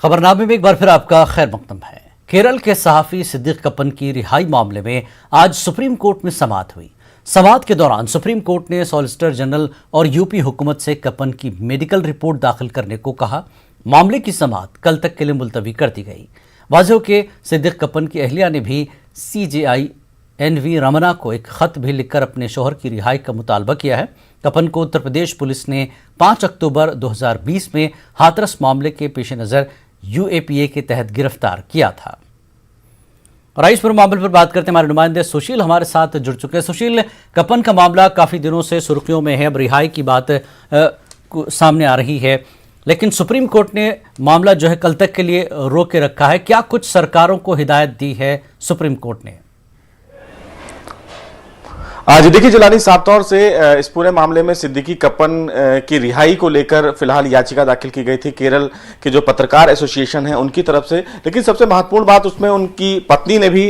खबरनामे में एक बार फिर आपका खैर मकदम है। केरल के सहाफी सिद्दीक कप्पन की रिहाई मामले में आज सुप्रीम कोर्ट में समाअत हुई। समाअत के दौरान सुप्रीम कोर्ट ने सॉलिसिटर जनरल और यूपी हुकूमत से कप्पन की मेडिकल रिपोर्ट दाखिल करने को कहा। मामले की समाअत कल तक के लिए मुलतवी कर दी गई। वाज़ेह के सिद्दीक कप्पन की अहलिया ने भी CJI NV रमना को एक खत भी लिखकर अपने शौहर की रिहाई का मुतालबा किया है। कप्पन को उत्तर प्रदेश पुलिस ने 5 अक्टूबर 2020 में हाथरस मामले के पेश नज़र UAPA के तहत गिरफ्तार किया था। और इस पर मामले पर बात करते हैं, हमारे नुमाइंदे सुशील हमारे साथ जुड़ चुके हैं। सुशील, कप्पन का मामला काफ़ी दिनों से सुर्खियों में है। अब रिहाई की बात सामने आ रही है, लेकिन सुप्रीम कोर्ट ने मामला जो है कल तक के लिए रोक के रखा है। क्या कुछ सरकारों को हिदायत दी है सुप्रीम कोर्ट ने? जी देखिए जिलानी, साफ तौर से इस पूरे मामले में सिद्दीकी कप्पन की रिहाई को लेकर फिलहाल याचिका दाखिल की गई थी केरल के जो पत्रकार एसोसिएशन है उनकी तरफ से। लेकिन सबसे महत्वपूर्ण बात उसमें उनकी पत्नी ने भी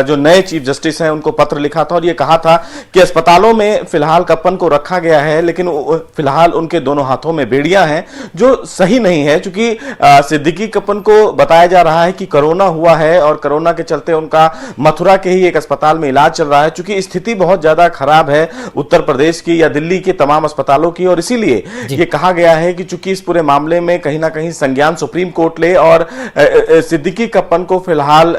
जो नए चीफ जस्टिस हैं उनको पत्र लिखा था और ये कहा था कि अस्पतालों में फिलहाल कप्पन को रखा गया है, लेकिन फिलहाल उनके दोनों हाथों में बेड़ियां हैं, जो सही नहीं है। चूंकि सिद्दीकी कप्पन को बताया जा रहा है कि कोरोना हुआ है और कोरोना के चलते उनका मथुरा के ही एक अस्पताल में इलाज चल रहा है। चूंकि स्थिति बहुत ज्यादा खराब है उत्तर प्रदेश की या दिल्ली के तमाम अस्पतालों की, और इसीलिए ये कहा गया है कि चूंकि इस पूरे मामले में कहीं ना कहीं संज्ञान सुप्रीम कोर्ट ले और सिद्दीकी कप्पन को फिलहाल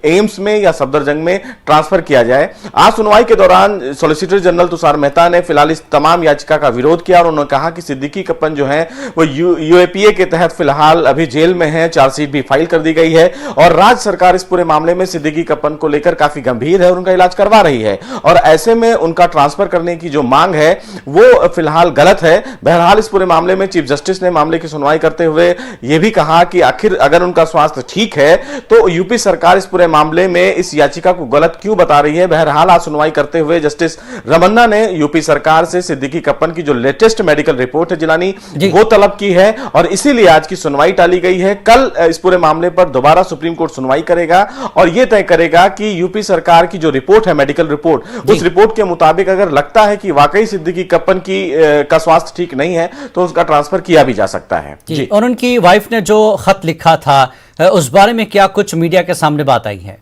एम्स में या सफदरजंग में ट्रांसफर किया जाए। आज सुनवाई के दौरान सॉलिसिटर जनरल तुषार मेहता ने फिलहाल इस तमाम याचिका का विरोध किया और उन्होंने कहा कि सिद्दीकी कप्पन जो है वो UAPA के तहत फिलहाल अभी जेल में है। चार्जशीट भी फाइल कर दी गई है और राज्य सरकार इस पूरे मामले में सिद्दीकी कप्पन को लेकर काफी गंभीर है और उनका इलाज करवा रही है, और ऐसे में उनका ट्रांसफर करने की जो मांग है वो फिलहाल गलत है। बहरहाल इस पूरे मामले में चीफ जस्टिस ने मामले की सुनवाई करते हुए यह भी कहा कि आखिर अगर उनका स्वास्थ्य ठीक है तो यूपी सरकार इस पूरे मामले में इस याचिका को गलत क्यों बता रही है। बहरहाल आज सुनवाई करते हुए जस्टिस रमन्ना ने यूपी सरकार से सिद्दीकी कप्पन की जो लेटेस्ट मेडिकल रिपोर्ट है जिलानी वो तलब की है और इसीलिए आज की सुनवाई टाली गई है। कल इस पूरे मामले पर दोबारा सुप्रीम कोर्ट सुनवाई करेगा और यह तय करेगा कि यूपी सरकार की जो रिपोर्ट है मेडिकल रिपोर्ट, उस रिपोर्ट के मुताबिक अगर लगता है कि वाकई सिद्दीकी कप्पन की का स्वास्थ्य ठीक नहीं है तो उसका ट्रांसफर किया भी जा सकता है। जी। और उनकी वाइफ ने जो खत लिखा था उस बारे में क्या कुछ मीडिया के सामने बात आई है?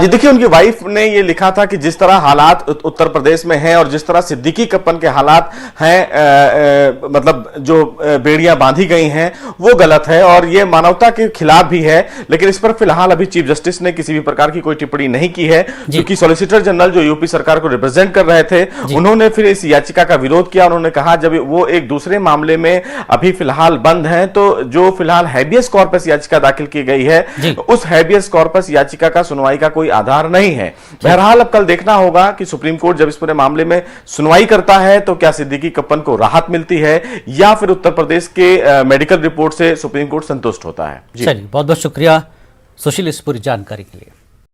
जी देखिए, उनकी वाइफ ने ये लिखा था कि जिस तरह हालात उत्तर प्रदेश में हैं और जिस तरह सिद्दीकी कप्पन के हालात हैं, मतलब जो बेड़ियां बांधी गई हैं वो गलत है और ये मानवता के खिलाफ भी है। लेकिन इस पर फिलहाल अभी चीफ जस्टिस ने किसी भी प्रकार की कोई टिप्पणी नहीं की है, क्योंकि सॉलिसिटर जनरल जो यूपी सरकार को रिप्रेजेंट कर रहे थे उन्होंने फिर इस याचिका का विरोध किया। उन्होंने कहा जब वो एक दूसरे मामले में अभी फिलहाल बंद है तो जो फिलहाल हैबियस कॉर्पस याचिका दाखिल की गई है उस हैबियस कॉर्पस याचिका का सुनवाई का कोई आधार नहीं है। बहरहाल अब कल देखना होगा कि सुप्रीम कोर्ट जब इस पूरे मामले में सुनवाई करता है तो क्या सिद्दीकी कप्पन को राहत मिलती है या फिर उत्तर प्रदेश के मेडिकल रिपोर्ट से सुप्रीम कोर्ट संतुष्ट होता है। चलिए, बहुत बहुत शुक्रिया सुशील इस पूरी जानकारी के लिए।